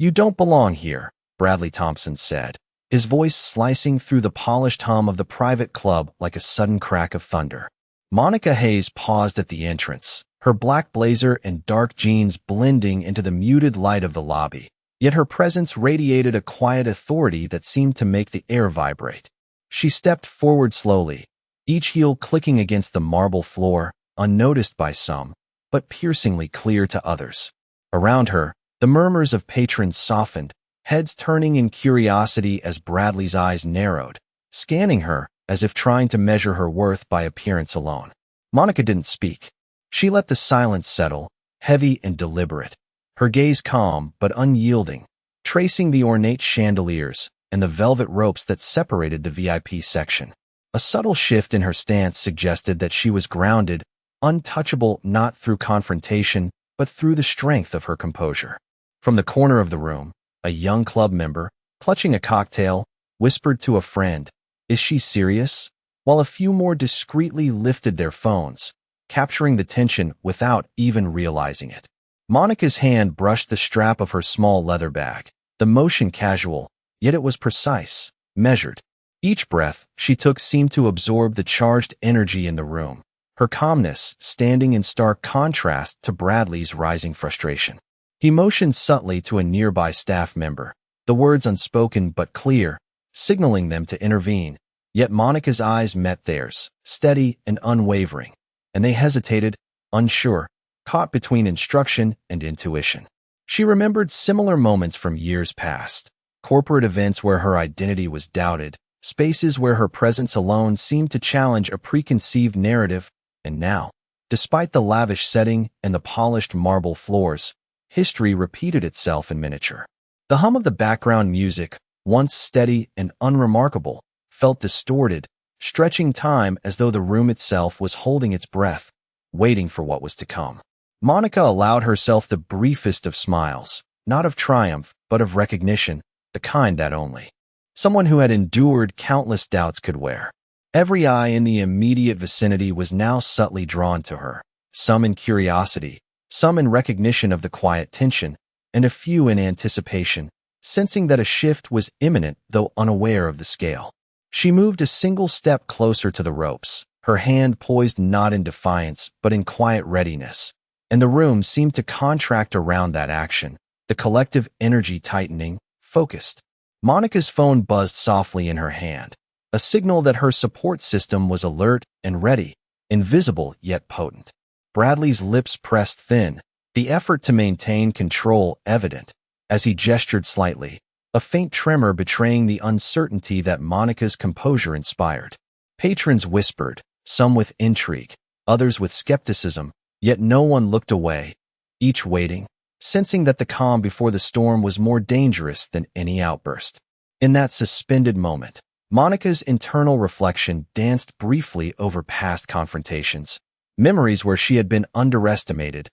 "You don't belong here," Bradley Thompson said, his voice slicing through the polished hum of the private club like a sudden crack of thunder. Monica Hayes paused at the entrance, her black blazer and dark jeans blending into the muted light of the lobby, yet her presence radiated a quiet authority that seemed to make the air vibrate. She stepped forward slowly, each heel clicking against the marble floor, unnoticed by some, but piercingly clear to others. Around her, the murmurs of patrons softened, heads turning in curiosity as Bradley's eyes narrowed, scanning her as if trying to measure her worth by appearance alone. Monica didn't speak. She let the silence settle, heavy and deliberate, her gaze calm but unyielding, tracing the ornate chandeliers and the velvet ropes that separated the VIP section. A subtle shift in her stance suggested that she was grounded, untouchable not through confrontation, but through the strength of her composure. From the corner of the room, a young club member, clutching a cocktail, whispered to a friend, "Is she serious?" while a few more discreetly lifted their phones, capturing the tension without even realizing it. Monica's hand brushed the strap of her small leather bag, the motion casual, yet it was precise, measured. Each breath she took seemed to absorb the charged energy in the room, her calmness standing in stark contrast to Bradley's rising frustration. He motioned subtly to a nearby staff member, the words unspoken but clear, signaling them to intervene, yet Monica's eyes met theirs, steady and unwavering, and they hesitated, unsure, caught between instruction and intuition. She remembered similar moments from years past, corporate events where her identity was doubted, spaces where her presence alone seemed to challenge a preconceived narrative, and now, despite the lavish setting and the polished marble floors, history repeated itself in miniature. The hum of the background music, once steady and unremarkable, felt distorted, stretching time as though the room itself was holding its breath, waiting for what was to come. Monica allowed herself the briefest of smiles, not of triumph, but of recognition, the kind that only someone who had endured countless doubts could wear. Every eye in the immediate vicinity was now subtly drawn to her, some in curiosity, some in recognition of the quiet tension, and a few in anticipation, sensing that a shift was imminent though unaware of the scale. She moved a single step closer to the ropes, her hand poised not in defiance but in quiet readiness, and the room seemed to contract around that action, the collective energy tightening, focused. Monica's phone buzzed softly in her hand, a signal that her support system was alert and ready, invisible yet potent. Bradley's lips pressed thin, the effort to maintain control evident, as he gestured slightly, a faint tremor betraying the uncertainty that Monica's composure inspired. Patrons whispered, some with intrigue, others with skepticism, yet no one looked away, each waiting, sensing that the calm before the storm was more dangerous than any outburst. In that suspended moment, Monica's internal reflection danced briefly over past confrontations, memories where she had been underestimated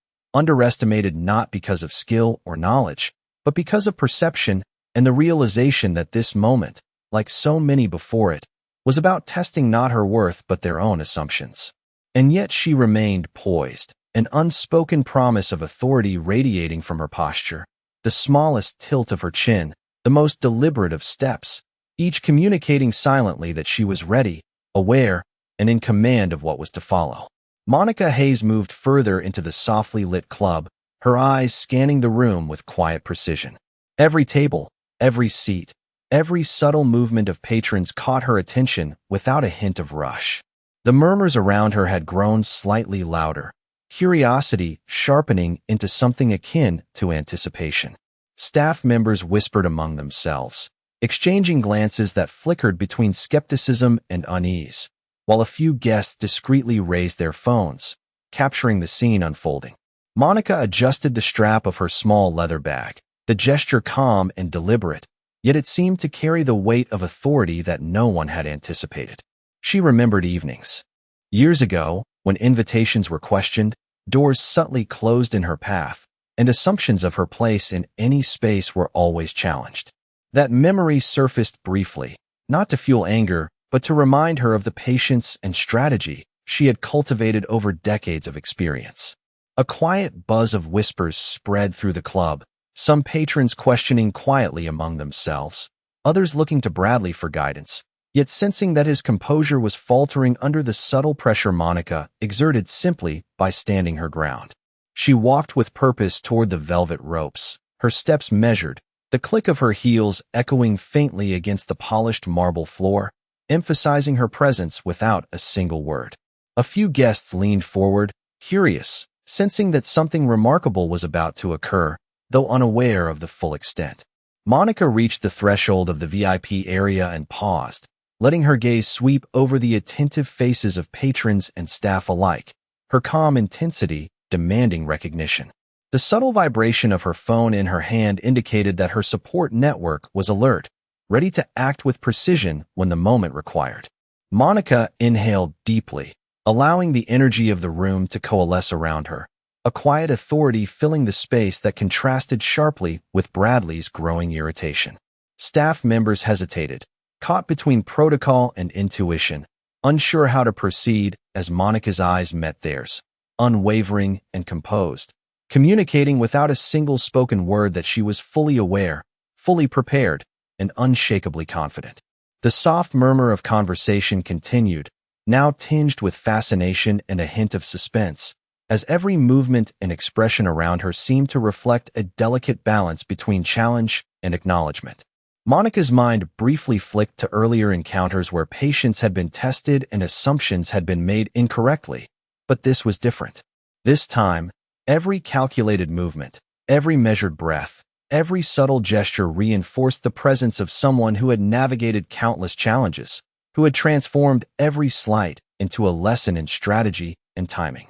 not because of skill or knowledge, but because of perception and the realization that this moment, like so many before it, was about testing not her worth but their own assumptions. And yet she remained poised, an unspoken promise of authority radiating from her posture, the smallest tilt of her chin, the most deliberate of steps, each communicating silently that she was ready, aware, and in command of what was to follow. Monica Hayes moved further into the softly lit club, her eyes scanning the room with quiet precision. Every table, every seat, every subtle movement of patrons caught her attention without a hint of rush. The murmurs around her had grown slightly louder, curiosity sharpening into something akin to anticipation. Staff members whispered among themselves, exchanging glances that flickered between skepticism and unease, while a few guests discreetly raised their phones, capturing the scene unfolding. Monica adjusted the strap of her small leather bag, the gesture calm and deliberate, yet it seemed to carry the weight of authority that no one had anticipated. She remembered evenings. Years ago, when invitations were questioned, doors subtly closed in her path, and assumptions of her place in any space were always challenged. That memory surfaced briefly, not to fuel anger, but to remind her of the patience and strategy she had cultivated over decades of experience. A quiet buzz of whispers spread through the club, some patrons questioning quietly among themselves, others looking to Bradley for guidance, yet sensing that his composure was faltering under the subtle pressure Monica exerted simply by standing her ground. She walked with purpose toward the velvet ropes, her steps measured, the click of her heels echoing faintly against the polished marble floor, emphasizing her presence without a single word. A few guests leaned forward, curious, sensing that something remarkable was about to occur, though unaware of the full extent. Monica reached the threshold of the VIP area and paused, letting her gaze sweep over the attentive faces of patrons and staff alike, her calm intensity demanding recognition. The subtle vibration of her phone in her hand indicated that her support network was alert, ready to act with precision when the moment required. Monica inhaled deeply, allowing the energy of the room to coalesce around her, a quiet authority filling the space that contrasted sharply with Bradley's growing irritation. Staff members hesitated, caught between protocol and intuition, unsure how to proceed as Monica's eyes met theirs, unwavering and composed, communicating without a single spoken word that she was fully aware, fully prepared, and unshakably confident. The soft murmur of conversation continued, now tinged with fascination and a hint of suspense, as every movement and expression around her seemed to reflect a delicate balance between challenge and acknowledgment. Monica's mind briefly flicked to earlier encounters where patience had been tested and assumptions had been made incorrectly, but this was different. This time, every calculated movement, every measured breath, every subtle gesture reinforced the presence of someone who had navigated countless challenges, who had transformed every slight into a lesson in strategy and timing.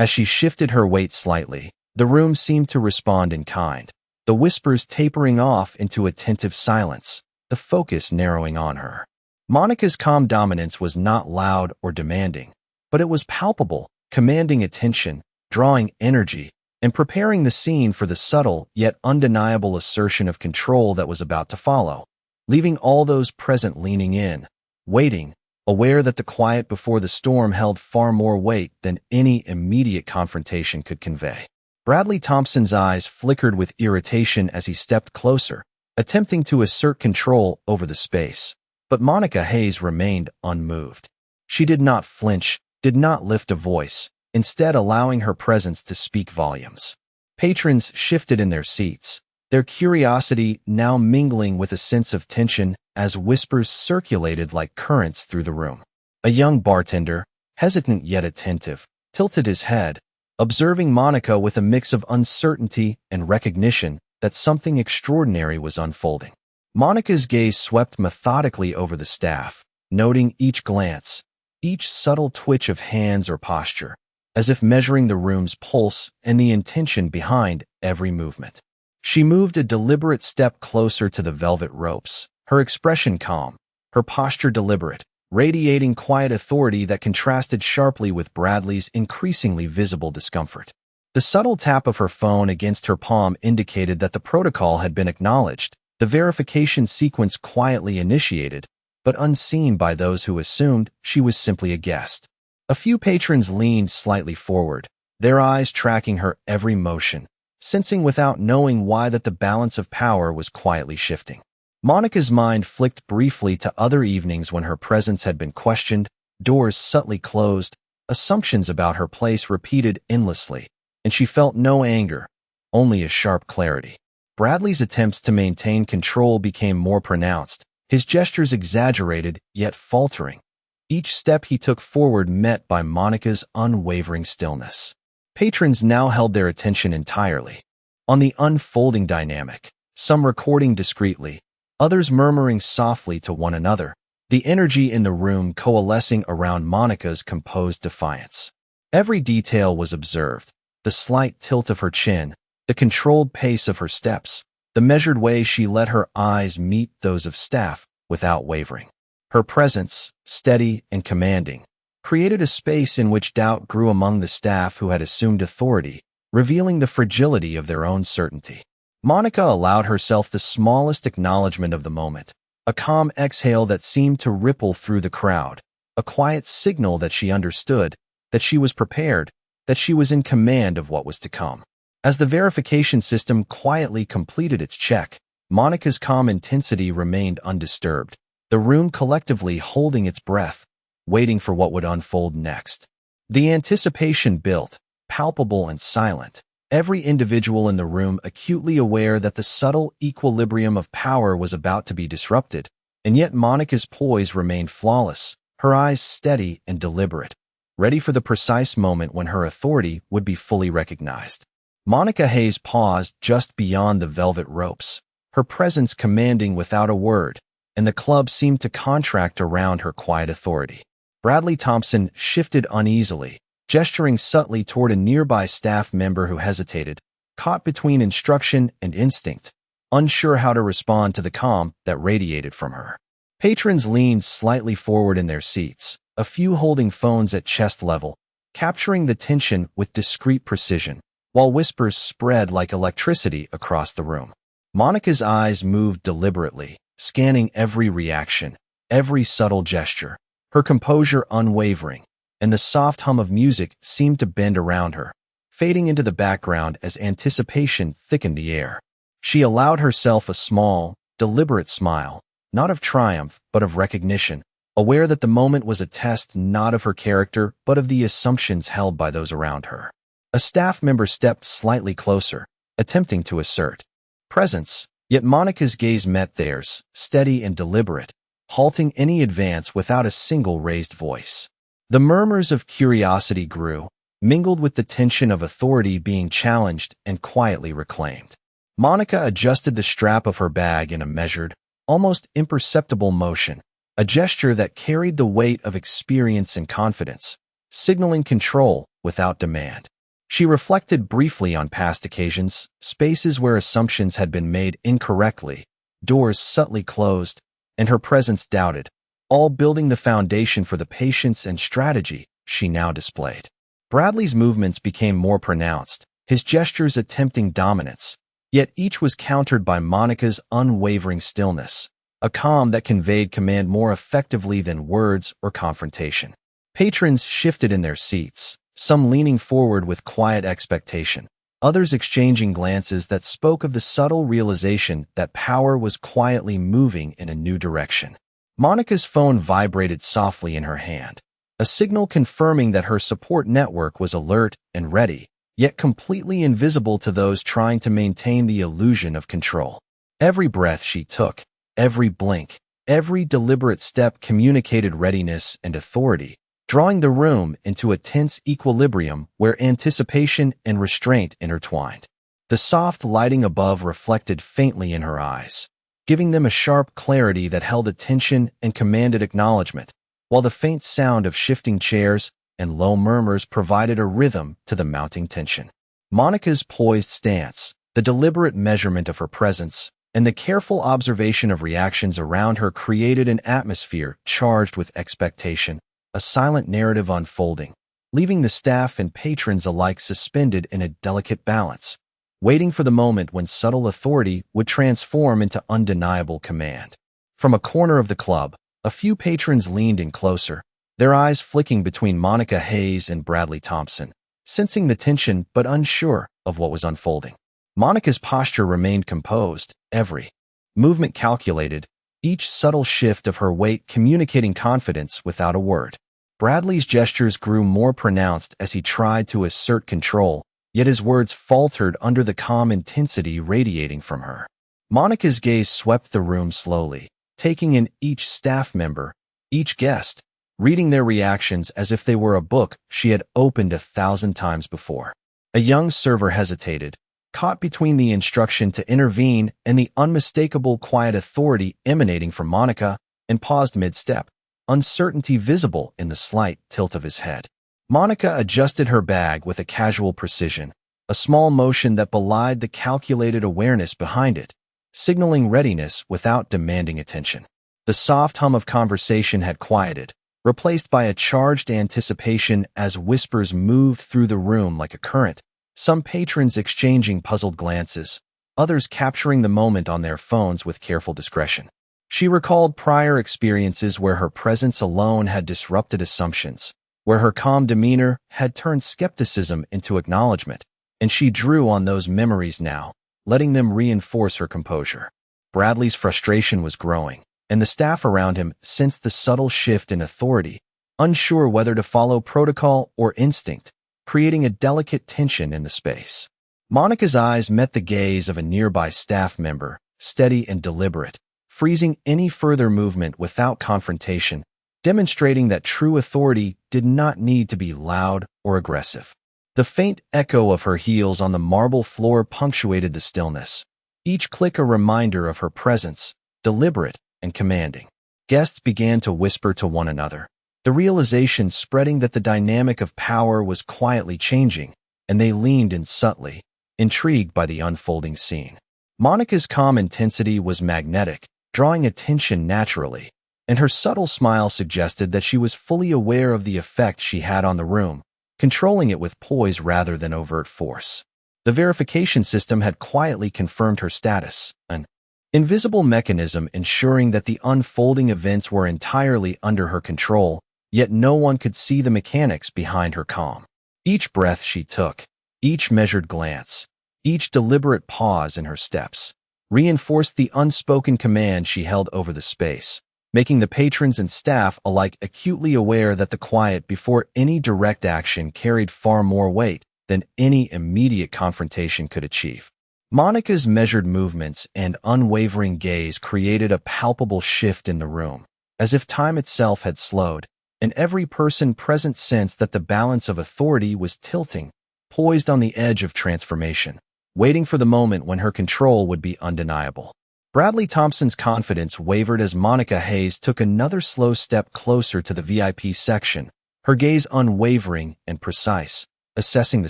As she shifted her weight slightly, the room seemed to respond in kind, the whispers tapering off into attentive silence, the focus narrowing on her. Monica's calm dominance was not loud or demanding, but it was palpable, commanding attention, drawing energy, and preparing the scene for the subtle yet undeniable assertion of control that was about to follow, leaving all those present leaning in, waiting, aware that the quiet before the storm held far more weight than any immediate confrontation could convey. Bradley Thompson's eyes flickered with irritation as he stepped closer, attempting to assert control over the space, but Monica Hayes remained unmoved. She did not flinch, did not lift a voice, instead allowing her presence to speak volumes. Patrons shifted in their seats, their curiosity now mingling with a sense of tension as whispers circulated like currents through the room. A young bartender, hesitant yet attentive, tilted his head, observing Monica with a mix of uncertainty and recognition that something extraordinary was unfolding. Monica's gaze swept methodically over the staff, noting each glance, each subtle twitch of hands or posture, as if measuring the room's pulse and the intention behind every movement. She moved a deliberate step closer to the velvet ropes, her expression calm, her posture deliberate, radiating quiet authority that contrasted sharply with Bradley's increasingly visible discomfort. The subtle tap of her phone against her palm indicated that the protocol had been acknowledged, the verification sequence quietly initiated, but unseen by those who assumed she was simply a guest. A few patrons leaned slightly forward, their eyes tracking her every motion, sensing without knowing why that the balance of power was quietly shifting. Monica's mind flicked briefly to other evenings when her presence had been questioned, doors subtly closed, assumptions about her place repeated endlessly, and she felt no anger, only a sharp clarity. Bradley's attempts to maintain control became more pronounced, his gestures exaggerated yet faltering. Each step he took forward met by Monica's unwavering stillness. Patrons now held their attention entirely on the unfolding dynamic, some recording discreetly, others murmuring softly to one another, the energy in the room coalescing around Monica's composed defiance. Every detail was observed, the slight tilt of her chin, the controlled pace of her steps, the measured way she let her eyes meet those of staff without wavering. Her presence, steady and commanding, created a space in which doubt grew among the staff who had assumed authority, revealing the fragility of their own certainty. Monica allowed herself the smallest acknowledgment of the moment, a calm exhale that seemed to ripple through the crowd, a quiet signal that she understood, that she was prepared, that she was in command of what was to come. As the verification system quietly completed its check, Monica's calm intensity remained undisturbed, the room collectively holding its breath, waiting for what would unfold next. The anticipation built, palpable and silent, every individual in the room acutely aware that the subtle equilibrium of power was about to be disrupted, and yet Monica's poise remained flawless, her eyes steady and deliberate, ready for the precise moment when her authority would be fully recognized. Monica Hayes paused just beyond the velvet ropes, her presence commanding without a word, and the club seemed to contract around her quiet authority. Bradley Thompson shifted uneasily, gesturing subtly toward a nearby staff member who hesitated, caught between instruction and instinct, unsure how to respond to the calm that radiated from her. Patrons leaned slightly forward in their seats, a few holding phones at chest level, capturing the tension with discreet precision, while whispers spread like electricity across the room. Monica's eyes moved deliberately, scanning every reaction, every subtle gesture, her composure unwavering, and the soft hum of music seemed to bend around her, fading into the background as anticipation thickened the air. She allowed herself a small, deliberate smile, not of triumph, but of recognition, aware that the moment was a test not of her character, but of the assumptions held by those around her. A staff member stepped slightly closer, attempting to assert presence, yet Monica's gaze met theirs, steady and deliberate, halting any advance without a single raised voice. The murmurs of curiosity grew, mingled with the tension of authority being challenged and quietly reclaimed. Monica adjusted the strap of her bag in a measured, almost imperceptible motion, a gesture that carried the weight of experience and confidence, signaling control without demand. She reflected briefly on past occasions, spaces where assumptions had been made incorrectly, doors subtly closed, and her presence doubted, all building the foundation for the patience and strategy she now displayed. Bradley's movements became more pronounced, his gestures attempting dominance, yet each was countered by Monica's unwavering stillness, a calm that conveyed command more effectively than words or confrontation. Patrons shifted in their seats, some leaning forward with quiet expectation, others exchanging glances that spoke of the subtle realization that power was quietly moving in a new direction. Monica's phone vibrated softly in her hand, a signal confirming that her support network was alert and ready, yet completely invisible to those trying to maintain the illusion of control. Every breath she took, every blink, every deliberate step communicated readiness and authority, drawing the room into a tense equilibrium where anticipation and restraint intertwined. The soft lighting above reflected faintly in her eyes, giving them a sharp clarity that held attention and commanded acknowledgment, while the faint sound of shifting chairs and low murmurs provided a rhythm to the mounting tension. Monica's poised stance, the deliberate measurement of her presence, and the careful observation of reactions around her created an atmosphere charged with expectation, a silent narrative unfolding, leaving the staff and patrons alike suspended in a delicate balance, waiting for the moment when subtle authority would transform into undeniable command. From a corner of the club, a few patrons leaned in closer, their eyes flicking between Monica Hayes and Bradley Thompson, sensing the tension but unsure of what was unfolding. Monica's posture remained composed, every movement calculated, each subtle shift of her weight communicating confidence without a word. Bradley's gestures grew more pronounced as he tried to assert control, yet his words faltered under the calm intensity radiating from her. Monica's gaze swept the room slowly, taking in each staff member, each guest, reading their reactions as if they were a book she had opened 1,000 times before. A young server hesitated, caught between the instruction to intervene and the unmistakable quiet authority emanating from Monica, and paused mid-step, uncertainty visible in the slight tilt of his head. Monica adjusted her bag with a casual precision, a small motion that belied the calculated awareness behind it, signaling readiness without demanding attention. The soft hum of conversation had quieted, replaced by a charged anticipation as whispers moved through the room like a current, some patrons exchanging puzzled glances, others capturing the moment on their phones with careful discretion. She recalled prior experiences where her presence alone had disrupted assumptions, where her calm demeanor had turned skepticism into acknowledgment, and she drew on those memories now, letting them reinforce her composure. Bradley's frustration was growing, and the staff around him sensed the subtle shift in authority, unsure whether to follow protocol or instinct, creating a delicate tension in the space. Monica's eyes met the gaze of a nearby staff member, steady and deliberate, freezing any further movement without confrontation, demonstrating that true authority did not need to be loud or aggressive. The faint echo of her heels on the marble floor punctuated the stillness, each click a reminder of her presence, deliberate and commanding. Guests began to whisper to one another, the realization spreading that the dynamic of power was quietly changing, and they leaned in subtly, intrigued by the unfolding scene. Monica's calm intensity was magnetic, drawing attention naturally, and her subtle smile suggested that she was fully aware of the effect she had on the room, controlling it with poise rather than overt force. The verification system had quietly confirmed her status, an invisible mechanism ensuring that the unfolding events were entirely under her control, yet no one could see the mechanics behind her calm. Each breath she took, each measured glance, each deliberate pause in her steps, reinforced the unspoken command she held over the space, making the patrons and staff alike acutely aware that the quiet before any direct action carried far more weight than any immediate confrontation could achieve. Monica's measured movements and unwavering gaze created a palpable shift in the room, as if time itself had slowed, and every person present sensed that the balance of authority was tilting, poised on the edge of transformation, waiting for the moment when her control would be undeniable. Bradley Thompson's confidence wavered as Monica Hayes took another slow step closer to the VIP section, her gaze unwavering and precise, assessing the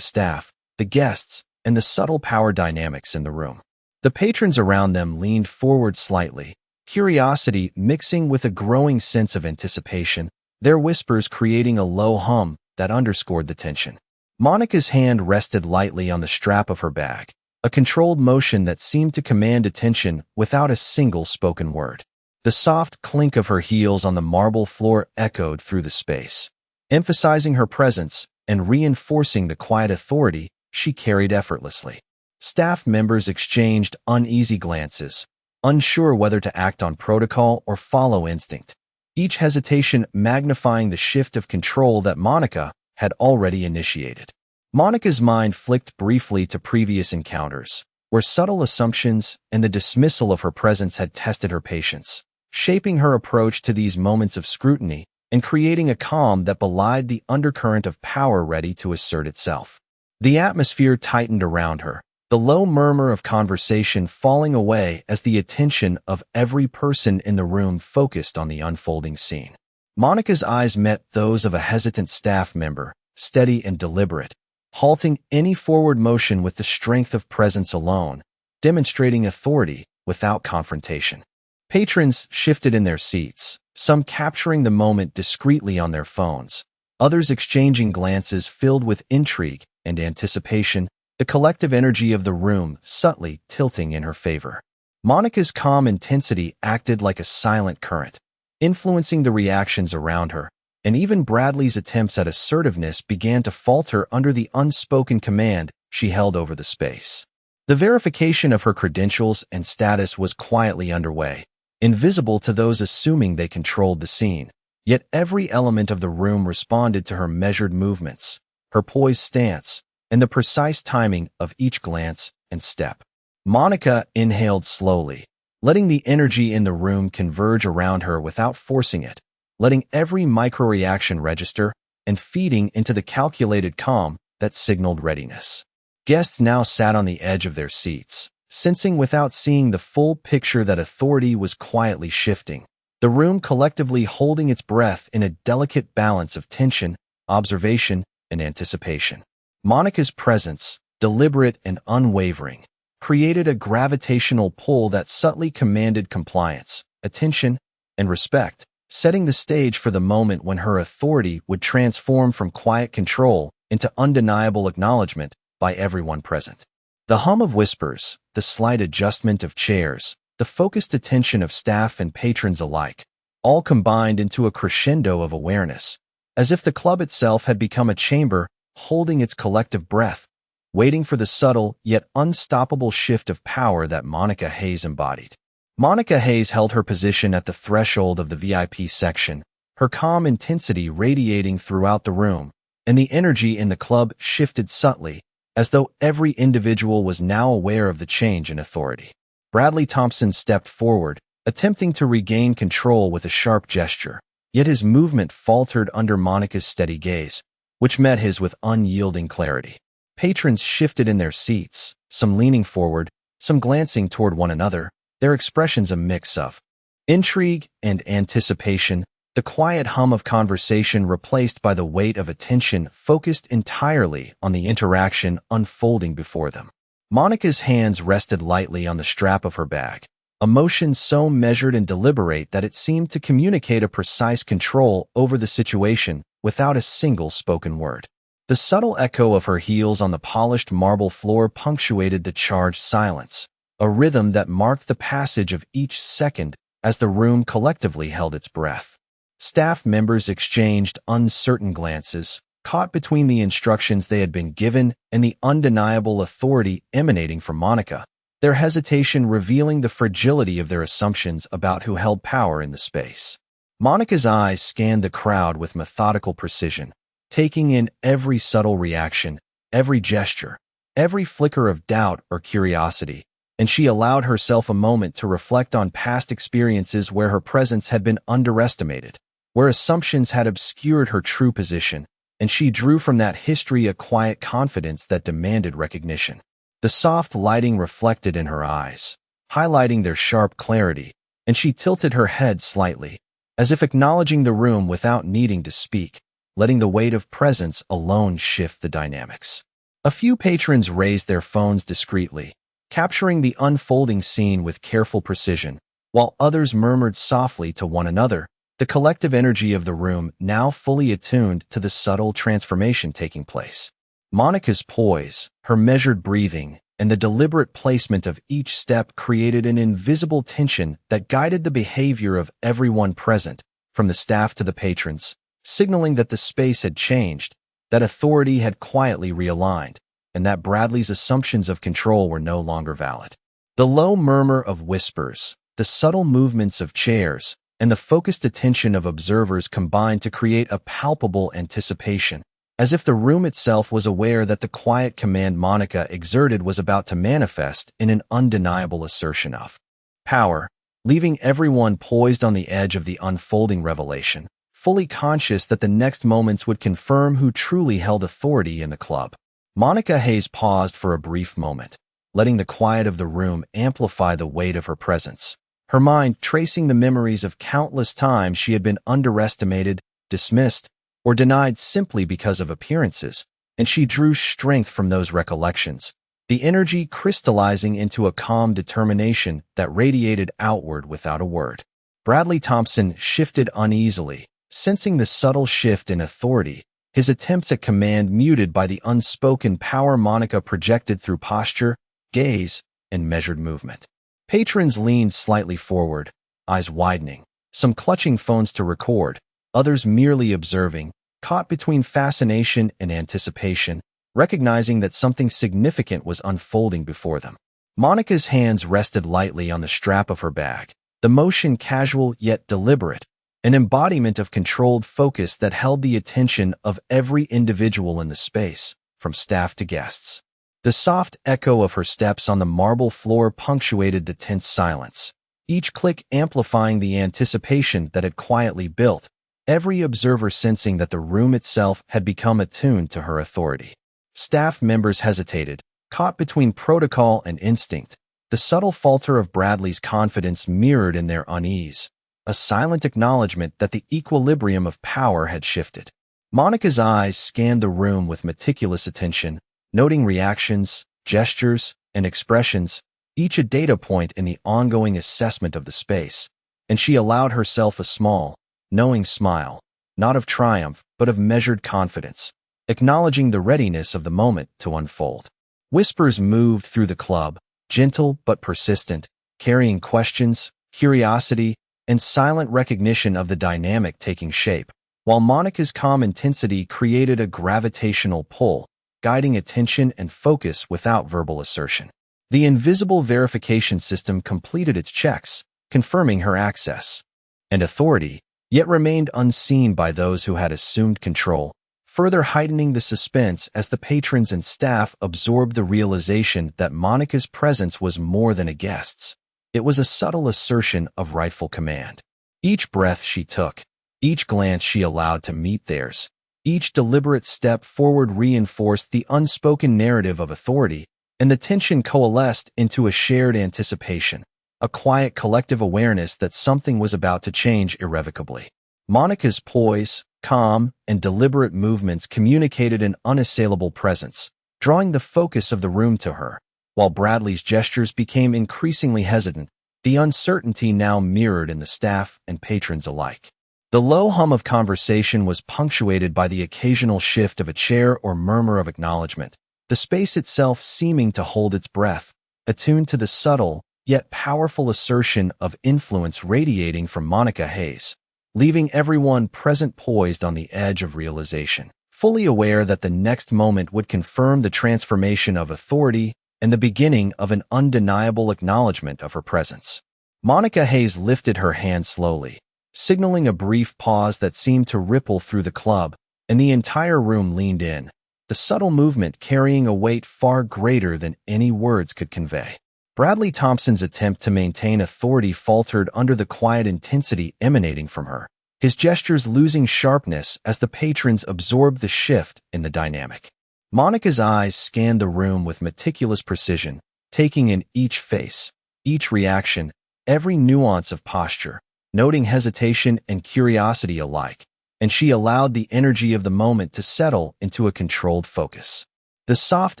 staff, the guests, and the subtle power dynamics in the room. The patrons around them leaned forward slightly, curiosity mixing with a growing sense of anticipation, their whispers creating a low hum that underscored the tension. Monica's hand rested lightly on the strap of her bag, a controlled motion that seemed to command attention without a single spoken word. The soft clink of her heels on the marble floor echoed through the space, emphasizing her presence and reinforcing the quiet authority she carried effortlessly. Staff members exchanged uneasy glances, unsure whether to act on protocol or follow instinct, each hesitation magnifying the shift of control that Monica had already initiated. Monica's mind flicked briefly to previous encounters, where subtle assumptions and the dismissal of her presence had tested her patience, shaping her approach to these moments of scrutiny and creating a calm that belied the undercurrent of power ready to assert itself. The atmosphere tightened around her, the low murmur of conversation falling away as the attention of every person in the room focused on the unfolding scene. Monica's eyes met those of a hesitant staff member, steady and deliberate, halting any forward motion with the strength of presence alone, demonstrating authority without confrontation. Patrons shifted in their seats, some capturing the moment discreetly on their phones, others exchanging glances filled with intrigue and anticipation, the collective energy of the room subtly tilting in her favor. Monica's calm intensity acted like a silent current, influencing the reactions around her, and even Bradley's attempts at assertiveness began to falter under the unspoken command she held over the space. The verification of her credentials and status was quietly underway, invisible to those assuming they controlled the scene, yet every element of the room responded to her measured movements, her poised stance, and the precise timing of each glance and step. Monica inhaled slowly, letting the energy in the room converge around her without forcing it, letting every micro-reaction register and feeding into the calculated calm that signaled readiness. Guests now sat on the edge of their seats, sensing without seeing the full picture that authority was quietly shifting, the room collectively holding its breath in a delicate balance of tension, observation, and anticipation. Monica's presence, deliberate and unwavering, created a gravitational pull that subtly commanded compliance, attention, and respect, setting the stage for the moment when her authority would transform from quiet control into undeniable acknowledgment by everyone present. The hum of whispers, the slight adjustment of chairs, the focused attention of staff and patrons alike, all combined into a crescendo of awareness, as if the club itself had become a chamber holding its collective breath, waiting for the subtle yet unstoppable shift of power that Monica Hayes embodied. Monica Hayes held her position at the threshold of the VIP section, her calm intensity radiating throughout the room, and the energy in the club shifted subtly, as though every individual was now aware of the change in authority. Bradley Thompson stepped forward, attempting to regain control with a sharp gesture, yet his movement faltered under Monica's steady gaze, which met his with unyielding clarity. Patrons shifted in their seats, some leaning forward, some glancing toward one another, their expressions a mix of intrigue and anticipation, the quiet hum of conversation replaced by the weight of attention focused entirely on the interaction unfolding before them. Monica's hands rested lightly on the strap of her bag, a motion so measured and deliberate that it seemed to communicate a precise control over the situation without a single spoken word. The subtle echo of her heels on the polished marble floor punctuated the charged silence, a rhythm that marked the passage of each second as the room collectively held its breath. Staff members exchanged uncertain glances, caught between the instructions they had been given and the undeniable authority emanating from Monica, their hesitation revealing the fragility of their assumptions about who held power in the space. Monica's eyes scanned the crowd with methodical precision, taking in every subtle reaction, every gesture, every flicker of doubt or curiosity, and she allowed herself a moment to reflect on past experiences where her presence had been underestimated, where assumptions had obscured her true position, and she drew from that history a quiet confidence that demanded recognition. The soft lighting reflected in her eyes, highlighting their sharp clarity, and she tilted her head slightly, as if acknowledging the room without needing to speak, letting the weight of presence alone shift the dynamics. A few patrons raised their phones discreetly, capturing the unfolding scene with careful precision, while others murmured softly to one another, the collective energy of the room now fully attuned to the subtle transformation taking place. Monica's poise, her measured breathing, and the deliberate placement of each step created an invisible tension that guided the behavior of everyone present, from the staff to the patrons, signaling that the space had changed, that authority had quietly realigned, and that Bradley's assumptions of control were no longer valid. The low murmur of whispers, the subtle movements of chairs, and the focused attention of observers combined to create a palpable anticipation, as if the room itself was aware that the quiet command Monica exerted was about to manifest in an undeniable assertion of power, leaving everyone poised on the edge of the unfolding revelation, fully conscious that the next moments would confirm who truly held authority in the club. Monica Hayes paused for a brief moment, letting the quiet of the room amplify the weight of her presence, her mind tracing the memories of countless times she had been underestimated, dismissed, or denied simply because of appearances, and she drew strength from those recollections, the energy crystallizing into a calm determination that radiated outward without a word. Bradley Thompson shifted uneasily, sensing the subtle shift in authority, his attempts at command muted by the unspoken power Monica projected through posture, gaze, and measured movement. Patrons leaned slightly forward, eyes widening, some clutching phones to record, others merely observing, caught between fascination and anticipation, recognizing that something significant was unfolding before them. Monica's hands rested lightly on the strap of her bag, the motion casual yet deliberate, an embodiment of controlled focus that held the attention of every individual in the space, from staff to guests. The soft echo of her steps on the marble floor punctuated the tense silence, each click amplifying the anticipation that had quietly built, every observer sensing that the room itself had become attuned to her authority. Staff members hesitated, caught between protocol and instinct, the subtle falter of Bradley's confidence mirrored in their unease, a silent acknowledgment that the equilibrium of power had shifted. Monica's eyes scanned the room with meticulous attention, noting reactions, gestures, and expressions, each a data point in the ongoing assessment of the space, and she allowed herself a small, knowing smile, not of triumph, but of measured confidence, acknowledging the readiness of the moment to unfold. Whispers moved through the club, gentle but persistent, carrying questions, curiosity, and silent recognition of the dynamic taking shape, while Monica's calm intensity created a gravitational pull, guiding attention and focus without verbal assertion. The invisible verification system completed its checks, confirming her access and authority, yet remained unseen by those who had assumed control, further heightening the suspense as the patrons and staff absorbed the realization that Monica's presence was more than a guest's. It was a subtle assertion of rightful command. Each breath she took, each glance she allowed to meet theirs, each deliberate step forward reinforced the unspoken narrative of authority, and the tension coalesced into a shared anticipation, a quiet collective awareness that something was about to change irrevocably. Monica's poise, calm, and deliberate movements communicated an unassailable presence, drawing the focus of the room to her. While Bradley's gestures became increasingly hesitant, the uncertainty now mirrored in the staff and patrons alike. The low hum of conversation was punctuated by the occasional shift of a chair or murmur of acknowledgment, the space itself seeming to hold its breath, attuned to the subtle, yet powerful assertion of influence radiating from Monica Hayes, leaving everyone present poised on the edge of realization, fully aware that the next moment would confirm the transformation of authority and the beginning of an undeniable acknowledgment of her presence. Monica Hayes lifted her hand slowly, signaling a brief pause that seemed to ripple through the club, and the entire room leaned in, the subtle movement carrying a weight far greater than any words could convey. Bradley Thompson's attempt to maintain authority faltered under the quiet intensity emanating from her, his gestures losing sharpness as the patrons absorbed the shift in the dynamic. Monica's eyes scanned the room with meticulous precision, taking in each face, each reaction, every nuance of posture, noting hesitation and curiosity alike, and she allowed the energy of the moment to settle into a controlled focus. The soft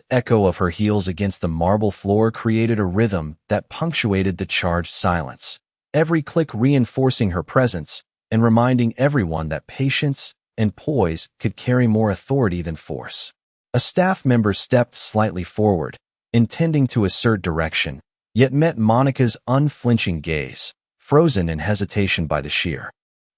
echo of her heels against the marble floor created a rhythm that punctuated the charged silence, every click reinforcing her presence and reminding everyone that patience and poise could carry more authority than force. A staff member stepped slightly forward, intending to assert direction, yet met Monica's unflinching gaze, frozen in hesitation by the sheer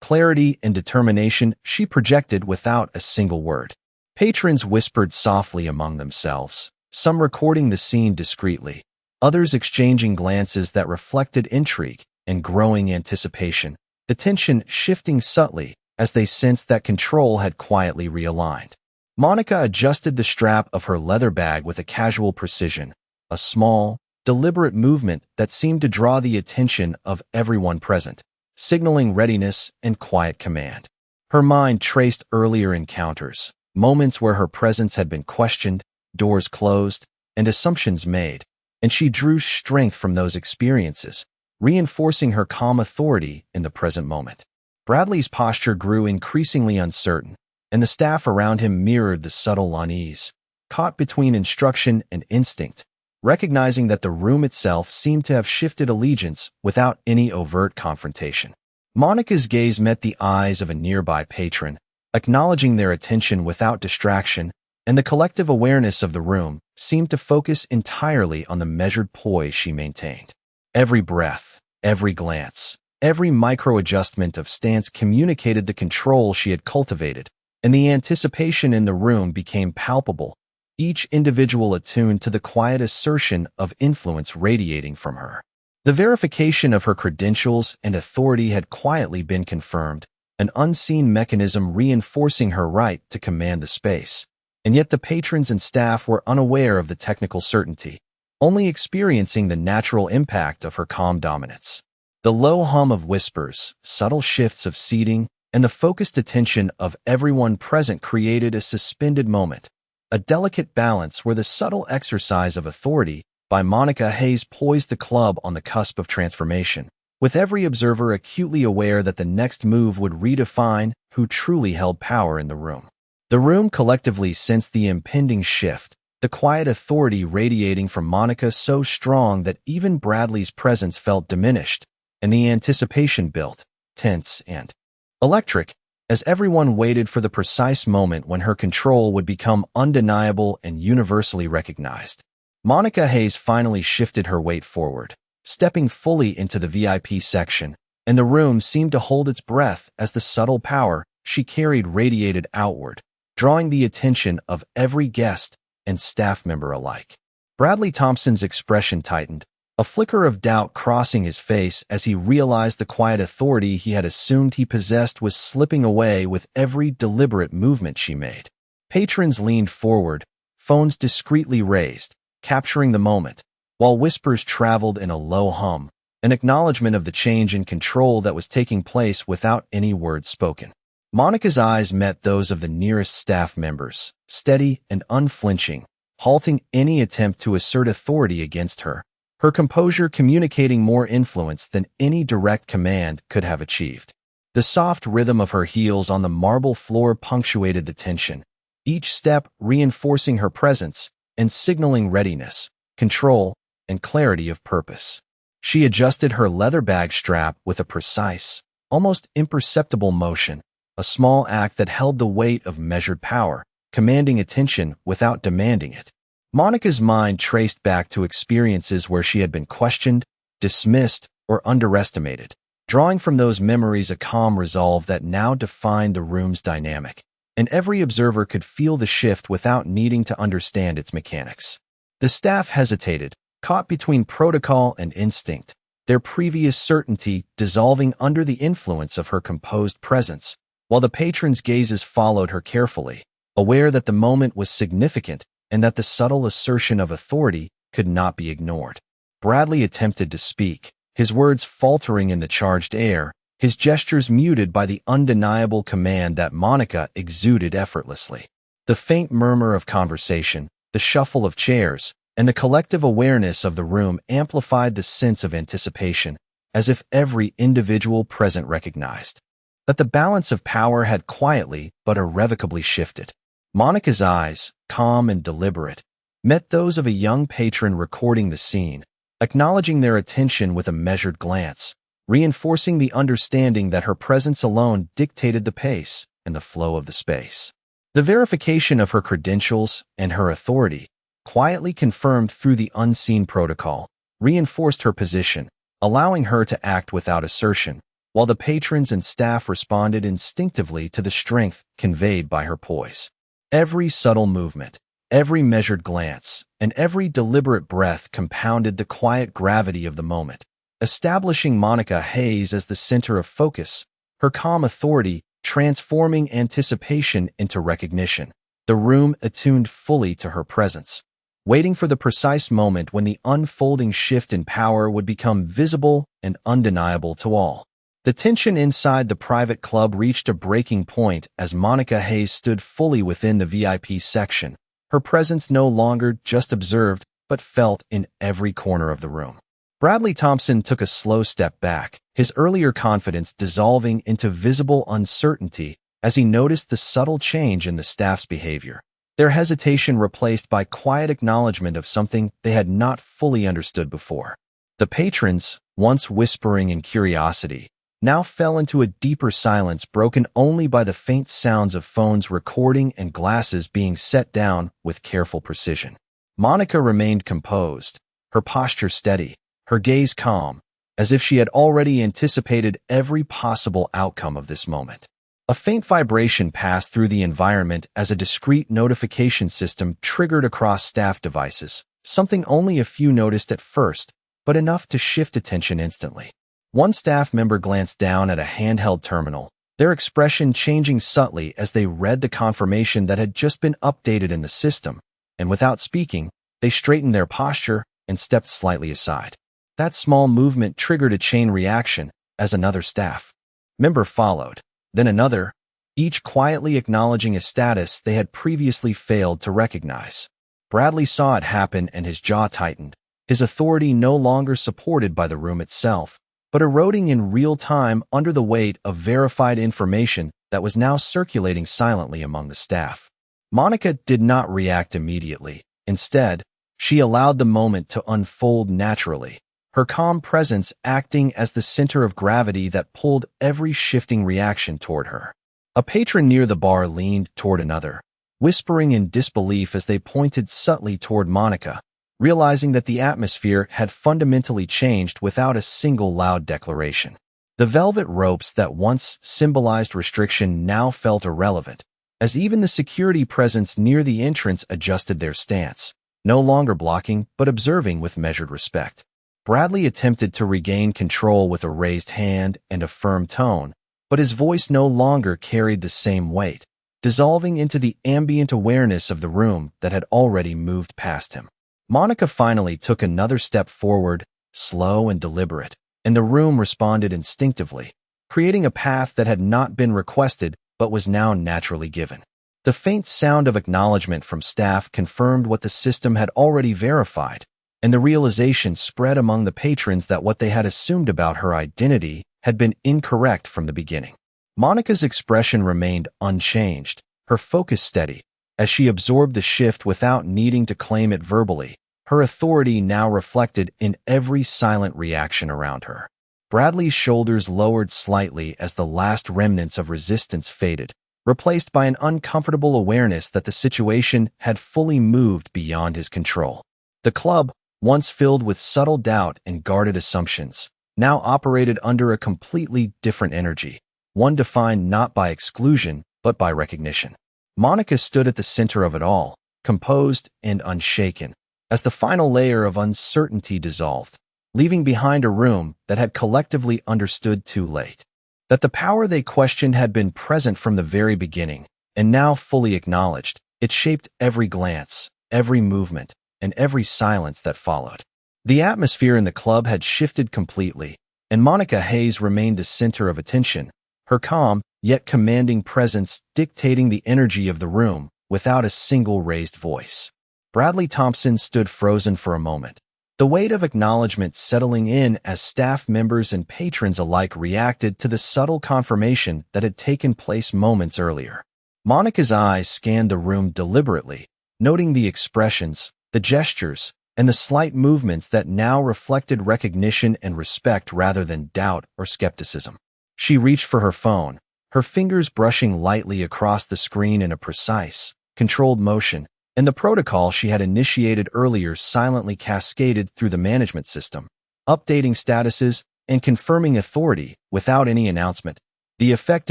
clarity and determination she projected without a single word. Patrons whispered softly among themselves, some recording the scene discreetly, others exchanging glances that reflected intrigue and growing anticipation, the tension shifting subtly as they sensed that control had quietly realigned. Monica adjusted the strap of her leather bag with a casual precision, a small, deliberate movement that seemed to draw the attention of everyone present, signaling readiness and quiet command. Her mind traced earlier encounters, moments where her presence had been questioned, doors closed, and assumptions made, and she drew strength from those experiences, reinforcing her calm authority in the present moment. Bradley's posture grew increasingly uncertain, and the staff around him mirrored the subtle unease, caught between instruction and instinct, recognizing that the room itself seemed to have shifted allegiance without any overt confrontation. Monica's gaze met the eyes of a nearby patron, acknowledging their attention without distraction, and the collective awareness of the room seemed to focus entirely on the measured poise she maintained. Every breath, every glance, every micro-adjustment of stance communicated the control she had cultivated, and the anticipation in the room became palpable, each individual attuned to the quiet assertion of influence radiating from her. The verification of her credentials and authority had quietly been confirmed, an unseen mechanism reinforcing her right to command the space. And yet the patrons and staff were unaware of the technical certainty, only experiencing the natural impact of her calm dominance. The low hum of whispers, subtle shifts of seating, and the focused attention of everyone present created a suspended moment, a delicate balance where the subtle exercise of authority by Monica Hayes poised the club on the cusp of transformation, with every observer acutely aware that the next move would redefine who truly held power in the room. The room collectively sensed the impending shift, the quiet authority radiating from Monica so strong that even Bradley's presence felt diminished, and the anticipation built, tense and electric, as everyone waited for the precise moment when her control would become undeniable and universally recognized. Monica Hayes finally shifted her weight forward, stepping fully into the VIP section, and the room seemed to hold its breath as the subtle power she carried radiated outward, drawing the attention of every guest and staff member alike. Bradley Thompson's expression tightened, a flicker of doubt crossing his face as he realized the quiet authority he had assumed he possessed was slipping away with every deliberate movement she made. Patrons leaned forward, phones discreetly raised, capturing the moment, while whispers traveled in a low hum, an acknowledgment of the change in control that was taking place without any words spoken. Monica's eyes met those of the nearest staff members, steady and unflinching, halting any attempt to assert authority against her, her composure communicating more influence than any direct command could have achieved. The soft rhythm of her heels on the marble floor punctuated the tension, each step reinforcing her presence and signaling readiness, control, and clarity of purpose. She adjusted her leather bag strap with a precise, almost imperceptible motion, a small act that held the weight of measured power, commanding attention without demanding it. Monica's mind traced back to experiences where she had been questioned, dismissed, or underestimated, drawing from those memories a calm resolve that now defined the room's dynamic, and every observer could feel the shift without needing to understand its mechanics. The staff hesitated, caught between protocol and instinct, their previous certainty dissolving under the influence of her composed presence, while the patrons' gazes followed her carefully, aware that the moment was significant and that the subtle assertion of authority could not be ignored. Bradley attempted to speak, his words faltering in the charged air, his gestures muted by the undeniable command that Monica exuded effortlessly. The faint murmur of conversation, the shuffle of chairs, and the collective awareness of the room amplified the sense of anticipation, as if every individual present recognized that the balance of power had quietly but irrevocably shifted. Monica's eyes, calm and deliberate, met those of a young patron recording the scene, acknowledging their attention with a measured glance, reinforcing the understanding that her presence alone dictated the pace and the flow of the space. The verification of her credentials and her authority, quietly confirmed through the unseen protocol, reinforced her position, allowing her to act without assertion, while the patrons and staff responded instinctively to the strength conveyed by her poise. Every subtle movement, every measured glance, and every deliberate breath compounded the quiet gravity of the moment, establishing Monica Hayes as the center of focus, her calm authority transforming anticipation into recognition, the room attuned fully to her presence, waiting for the precise moment when the unfolding shift in power would become visible and undeniable to all. The tension inside the private club reached a breaking point as Monica Hayes stood fully within the VIP section, her presence no longer just observed but felt in every corner of the room. Bradley Thompson took a slow step back, his earlier confidence dissolving into visible uncertainty as he noticed the subtle change in the staff's behavior, their hesitation replaced by quiet acknowledgment of something they had not fully understood before. The patrons, once whispering in curiosity, now fell into a deeper silence broken only by the faint sounds of phones recording and glasses being set down with careful precision. Monica remained composed, her posture steady, her gaze calm, as if she had already anticipated every possible outcome of this moment. A faint vibration passed through the environment as a discrete notification system triggered across staff devices, something only a few noticed at first, but enough to shift attention instantly. One staff member glanced down at a handheld terminal, their expression changing subtly as they read the confirmation that had just been updated in the system, and without speaking, they straightened their posture and stepped slightly aside. That small movement triggered a chain reaction as another staff member followed, then another, each quietly acknowledging a status they had previously failed to recognize. Bradley saw it happen and his jaw tightened, his authority no longer supported by the room itself, but eroding in real time under the weight of verified information that was now circulating silently among the staff. Monica did not react immediately. Instead, she allowed the moment to unfold naturally, her calm presence acting as the center of gravity that pulled every shifting reaction toward her. A patron near the bar leaned toward another, whispering in disbelief as they pointed subtly toward Monica, realizing that the atmosphere had fundamentally changed without a single loud declaration. The velvet ropes that once symbolized restriction now felt irrelevant, as even the security presence near the entrance adjusted their stance, no longer blocking but observing with measured respect. Bradley attempted to regain control with a raised hand and a firm tone, but his voice no longer carried the same weight, dissolving into the ambient awareness of the room that had already moved past him. Monica finally took another step forward, slow and deliberate, and the room responded instinctively, creating a path that had not been requested but was now naturally given. The faint sound of acknowledgment from staff confirmed what the system had already verified, and the realization spread among the patrons that what they had assumed about her identity had been incorrect from the beginning. Monica's expression remained unchanged, her focus steady, as she absorbed the shift without needing to claim it verbally, her authority now reflected in every silent reaction around her. Bradley's shoulders lowered slightly as the last remnants of resistance faded, replaced by an uncomfortable awareness that the situation had fully moved beyond his control. The club, once filled with subtle doubt and guarded assumptions, now operated under a completely different energy, one defined not by exclusion but by recognition. Monica stood at the center of it all, composed and unshaken, as the final layer of uncertainty dissolved, leaving behind a room that had collectively understood too late that the power they questioned had been present from the very beginning, and now fully acknowledged. It shaped every glance, every movement, and every silence that followed. The atmosphere in the club had shifted completely, and Monica Hayes remained the center of attention, her calm, yet commanding presence dictating the energy of the room without a single raised voice. Bradley Thompson stood frozen for a moment, the weight of acknowledgment settling in as staff members and patrons alike reacted to the subtle confirmation that had taken place moments earlier. Monica's eyes scanned the room deliberately, noting the expressions, the gestures, and the slight movements that now reflected recognition and respect rather than doubt or skepticism. She reached for her phone, her fingers brushing lightly across the screen in a precise, controlled motion, and the protocol she had initiated earlier silently cascaded through the management system, updating statuses and confirming authority without any announcement, the effect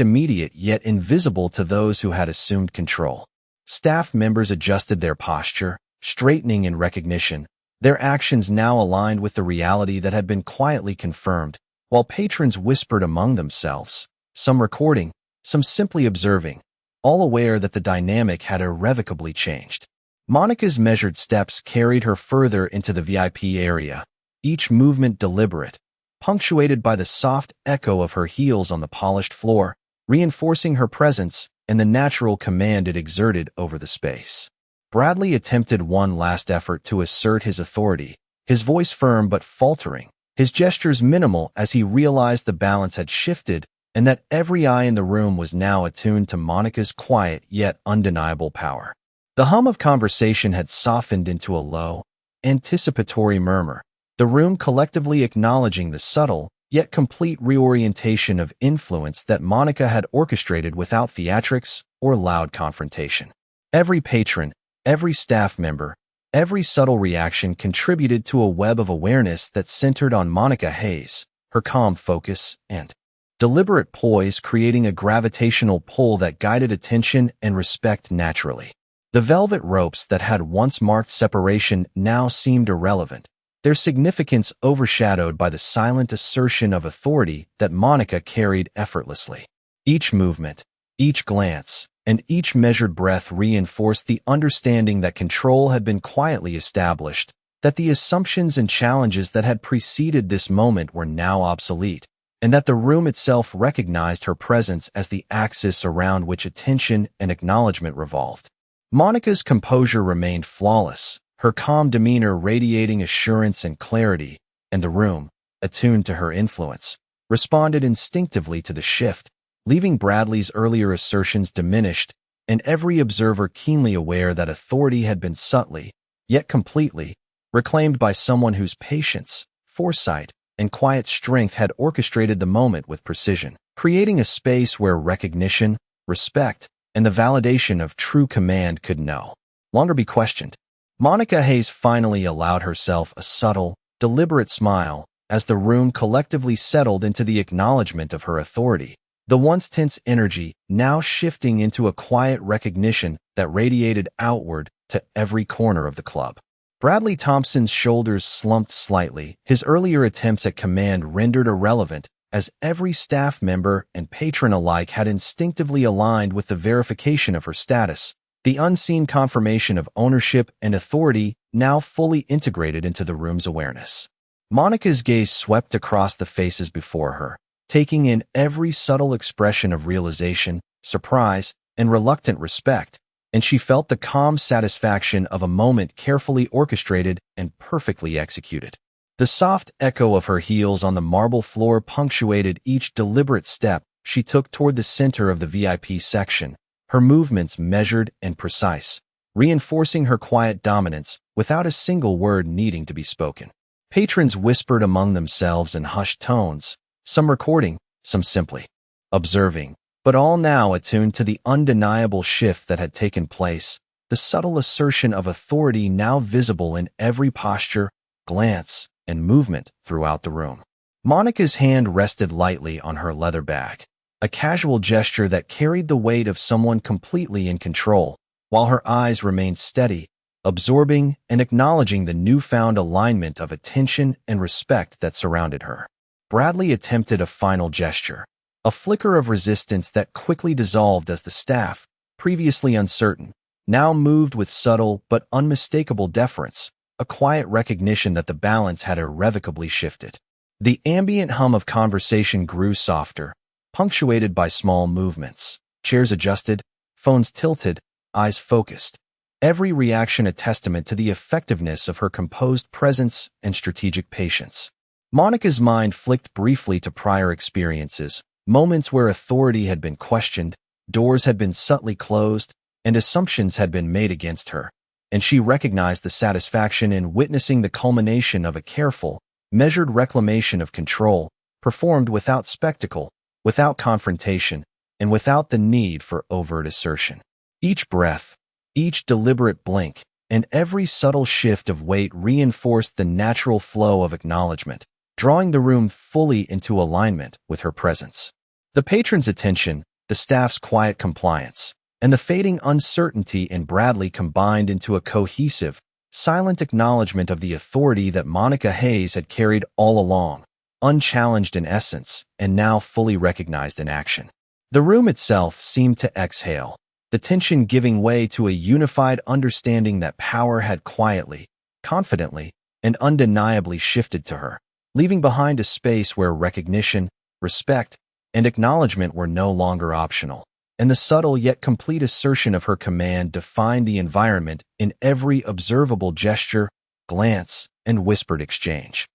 immediate yet invisible to those who had assumed control. Staff members adjusted their posture, straightening in recognition, their actions now aligned with the reality that had been quietly confirmed, while patrons whispered among themselves, some recording, some simply observing, all aware that the dynamic had irrevocably changed. Monica's measured steps carried her further into the VIP area, each movement deliberate, punctuated by the soft echo of her heels on the polished floor, reinforcing her presence and the natural command it exerted over the space. Bradley attempted one last effort to assert his authority, his voice firm but faltering, his gestures minimal as he realized the balance had shifted and that every eye in the room was now attuned to Monica's quiet yet undeniable power. The hum of conversation had softened into a low, anticipatory murmur, the room collectively acknowledging the subtle, yet complete reorientation of influence that Monica had orchestrated without theatrics or loud confrontation. Every patron, every staff member, every subtle reaction contributed to a web of awareness that centered on Monica Hayes, her calm focus and deliberate poise creating a gravitational pull that guided attention and respect naturally. The velvet ropes that had once marked separation now seemed irrelevant, their significance overshadowed by the silent assertion of authority that Monica carried effortlessly. Each movement, each glance, and each measured breath reinforced the understanding that control had been quietly established, that the assumptions and challenges that had preceded this moment were now obsolete, and that the room itself recognized her presence as the axis around which attention and acknowledgement revolved. Monica's composure remained flawless, her calm demeanor radiating assurance and clarity, and the room, attuned to her influence, responded instinctively to the shift, leaving Bradley's earlier assertions diminished and every observer keenly aware that authority had been subtly, yet completely, reclaimed by someone whose patience, foresight, and quiet strength had orchestrated the moment with precision, creating a space where recognition, respect, and the validation of true command could no longer be questioned. Monica Hayes finally allowed herself a subtle, deliberate smile as the room collectively settled into the acknowledgement of her authority, the once tense energy now shifting into a quiet recognition that radiated outward to every corner of the club. Bradley Thompson's shoulders slumped slightly, his earlier attempts at command rendered irrelevant, as every staff member and patron alike had instinctively aligned with the verification of her status, the unseen confirmation of ownership and authority now fully integrated into the room's awareness. Monica's gaze swept across the faces before her, taking in every subtle expression of realization, surprise, and reluctant respect, and she felt the calm satisfaction of a moment carefully orchestrated and perfectly executed. The soft echo of her heels on the marble floor punctuated each deliberate step she took toward the center of the VIP section, her movements measured and precise, reinforcing her quiet dominance without a single word needing to be spoken. Patrons whispered among themselves in hushed tones, some recording, some simply observing, but all now attuned to the undeniable shift that had taken place, the subtle assertion of authority now visible in every posture, glance, and movement throughout the room. Monica's hand rested lightly on her leather bag, a casual gesture that carried the weight of someone completely in control, while her eyes remained steady, absorbing and acknowledging the newfound alignment of attention and respect that surrounded her. Bradley attempted a final gesture, a flicker of resistance that quickly dissolved as the staff, previously uncertain, now moved with subtle but unmistakable deference, a quiet recognition that the balance had irrevocably shifted. The ambient hum of conversation grew softer, punctuated by small movements, chairs adjusted, phones tilted, eyes focused, every reaction a testament to the effectiveness of her composed presence and strategic patience. Monica's mind flicked briefly to prior experiences, moments where authority had been questioned, doors had been subtly closed, and assumptions had been made against her, and she recognized the satisfaction in witnessing the culmination of a careful, measured reclamation of control, performed without spectacle, without confrontation, and without the need for overt assertion. Each breath, each deliberate blink, and every subtle shift of weight reinforced the natural flow of acknowledgment, drawing the room fully into alignment with her presence. The patron's attention, the staff's quiet compliance, and the fading uncertainty in Bradley combined into a cohesive, silent acknowledgment of the authority that Monica Hayes had carried all along, unchallenged in essence, and now fully recognized in action. The room itself seemed to exhale, the tension giving way to a unified understanding that power had quietly, confidently, and undeniably shifted to her, leaving behind a space where recognition, respect, and acknowledgement were no longer optional, and the subtle yet complete assertion of her command defined the environment in every observable gesture, glance, and whispered exchange.